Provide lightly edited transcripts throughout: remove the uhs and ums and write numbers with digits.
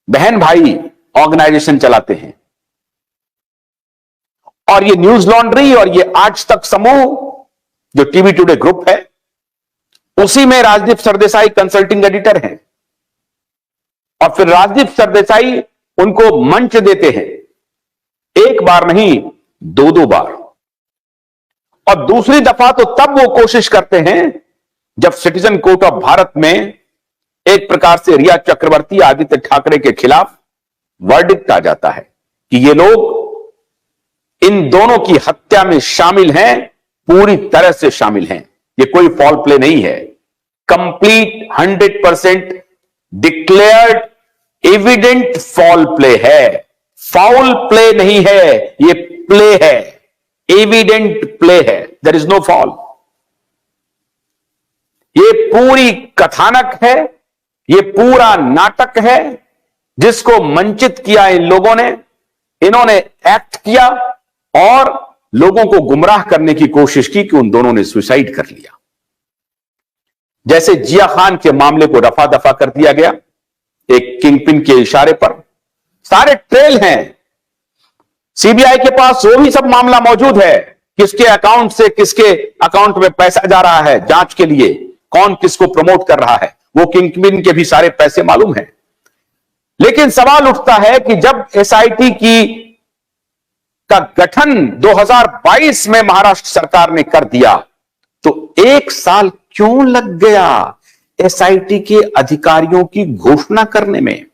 बहन भाई ऑर्गेनाइजेशन चलाते हैं। और ये न्यूज लॉन्ड्री और ये आज तक समूह जो टीवी टुडे ग्रुप है, उसी में राजदीप सरदेसाई कंसल्टिंग एडिटर हैं। और फिर राजदीप सरदेसाई उनको मंच देते हैं, एक बार नहीं, दो बार। और दूसरी दफा तो तब वो कोशिश करते हैं जब सिटीजन कोर्ट ऑफ भारत में एक प्रकार से रिया चक्रवर्ती, आदित्य ठाकरे के खिलाफ वर्डिक्ट आ जाता है कि ये लोग इन दोनों की हत्या में शामिल हैं, पूरी तरह से शामिल हैं। ये कोई फॉल प्ले नहीं है, complete 100% declared evident fall play है। फाउल प्ले नहीं है, ये प्ले है, एविडेंट प्ले है, देयर इज नो फॉल। ये पूरी कथानक है, ये पूरा नाटक है जिसको मंचित किया इन लोगों ने। इन्होंने एक्ट किया और लोगों को गुमराह करने की कोशिश की कि उन दोनों ने सुसाइड कर लिया। जैसे जिया खान के मामले को रफा दफा कर दिया गया एक किंगपिन के इशारे पर। सारे ट्रेल हैं, सीबीआई के पास वो भी सब मामला मौजूद है, किसके अकाउंट से किसके अकाउंट में पैसा जा रहा है, जांच के लिए कौन किसको प्रमोट कर रहा है, वो किंगपिन के भी सारे पैसे मालूम है। लेकिन सवाल उठता है कि जब एसआईटी का गठन 2022 में महाराष्ट्र सरकार ने कर दिया, तो 1 साल क्यों लग गया एसआईटी के अधिकारियों की घोषणा करने में।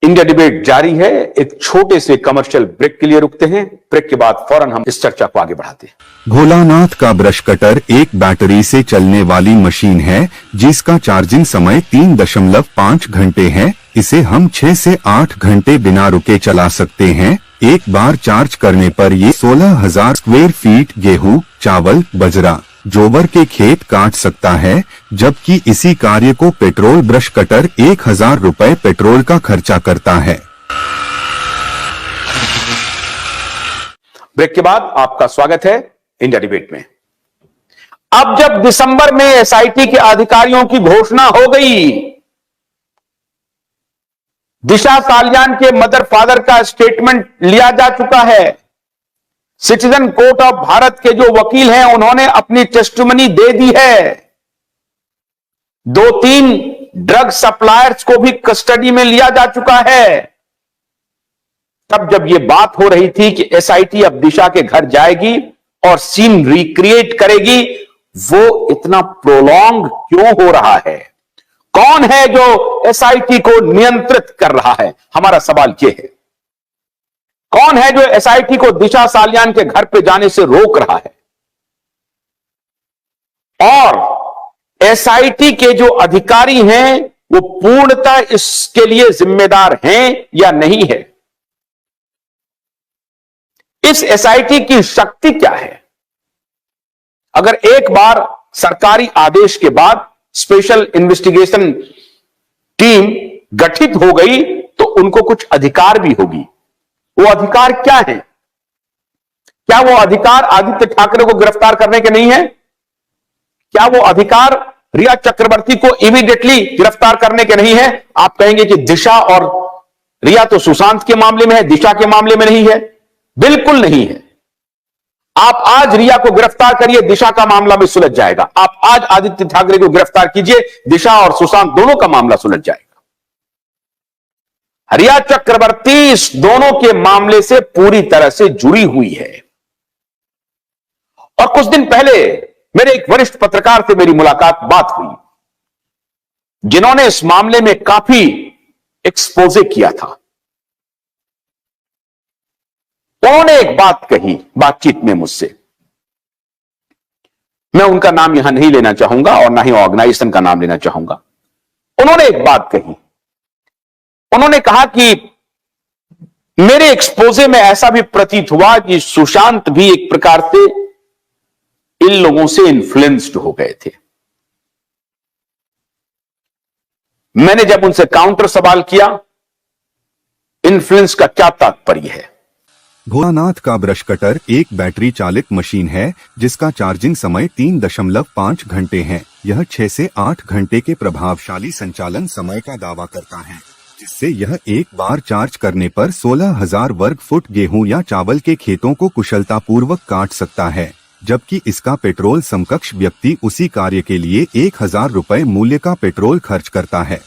इंडिया डिबेट जारी है। एक छोटे से कमर्शियल ब्रेक के लिए रुकते हैं। ब्रेक के बाद फौरन हम इस चर्चा को आगे बढ़ाते हैं। भोलानाथ का ब्रश कटर एक बैटरी से चलने वाली मशीन है जिसका चार्जिंग समय 3.5 घंटे है। इसे हम 6 से 8 घंटे बिना रुके चला सकते हैं। एक बार चार्ज करने पर ये 16,000 स्क्वायर फीट गेहूं, चावल, बजरा, जोबर के खेत काट सकता है, जबकि इसी कार्य को पेट्रोल ब्रश कटर 1,000 रुपए पेट्रोल का खर्चा करता है। ब्रेक के बाद आपका स्वागत है इंडिया डिबेट में। अब जब दिसंबर में एसआईटी के अधिकारियों की घोषणा हो गई, दिशा सालियान के मदर फादर का स्टेटमेंट लिया जा चुका है, सिटीजन कोर्ट ऑफ भारत के जो वकील हैं उन्होंने अपनी टेस्टिमनी दे दी है, 2-3 ड्रग सप्लायर्स को भी कस्टडी में लिया जा चुका है। तब जब यह बात हो रही थी कि एसआईटी अब दिशा के घर जाएगी और सीन रिक्रिएट करेगी, वो इतना प्रोलॉन्ग क्यों हो रहा है? कौन है जो एसआईटी को नियंत्रित कर रहा है? हमारा सवाल यह है, कौन है जो एसआईटी को दिशा सालियान के घर पे जाने से रोक रहा है? और एसआईटी के जो अधिकारी हैं वो पूर्णतः इसके लिए जिम्मेदार हैं या नहीं है? इस एसआईटी की शक्ति क्या है? अगर एक बार सरकारी आदेश के बाद स्पेशल इन्वेस्टिगेशन टीम गठित हो गई तो उनको कुछ अधिकार भी होगी। वो अधिकार क्या है? क्या वो अधिकार आदित्य ठाकरे को गिरफ्तार करने के नहीं है? क्या वो अधिकार रिया चक्रवर्ती को इमीडिएटली गिरफ्तार करने के नहीं है? आप कहेंगे कि दिशा और रिया तो सुशांत के मामले में है, दिशा के मामले में नहीं है। बिल्कुल नहीं है। आप आज रिया को गिरफ्तार करिए, दिशा का मामला भी सुलझ जाएगा। आप आज आदित्य ठाकरे को गिरफ्तार कीजिए, दिशा और सुशांत दोनों का मामला सुलझ जाएगा। रिया चक्रवर्ती इस दोनों के मामले से पूरी तरह से जुड़ी हुई है। और कुछ दिन पहले मेरे एक वरिष्ठ पत्रकार से मेरी बात हुई, जिन्होंने इस मामले में काफी एक्सपोजे किया था। उन्होंने एक बात कही बातचीत में मुझसे, मैं उनका नाम यहां नहीं लेना चाहूंगा और ना ही ऑर्गेनाइजेशन का नाम लेना चाहूंगा। उन्होंने एक बात कही, उन्होंने कहा कि मेरे एक्सपोजे में ऐसा भी प्रतीत हुआ कि सुशांत भी एक प्रकार से इन लोगों से इन्फ्लुएंस्ड हो गए थे। मैंने जब उनसे काउंटर सवाल किया, इन्फ्लुएंस का क्या तात्पर्य है? भोलानाथ का ब्रश कटर एक बैटरी चालित मशीन है जिसका चार्जिंग समय 3.5 घंटे है। यह 6 से 8 घंटे के प्रभावशाली संचालन समय का दावा करता है। जिससे यह एक बार चार्ज करने पर 16,000 वर्ग फुट गेहूं या चावल के खेतों को कुशलतापूर्वक काट सकता है, जबकि इसका पेट्रोल समकक्ष व्यक्ति उसी कार्य के लिए 1,000 रुपए मूल्य का पेट्रोल खर्च करता है।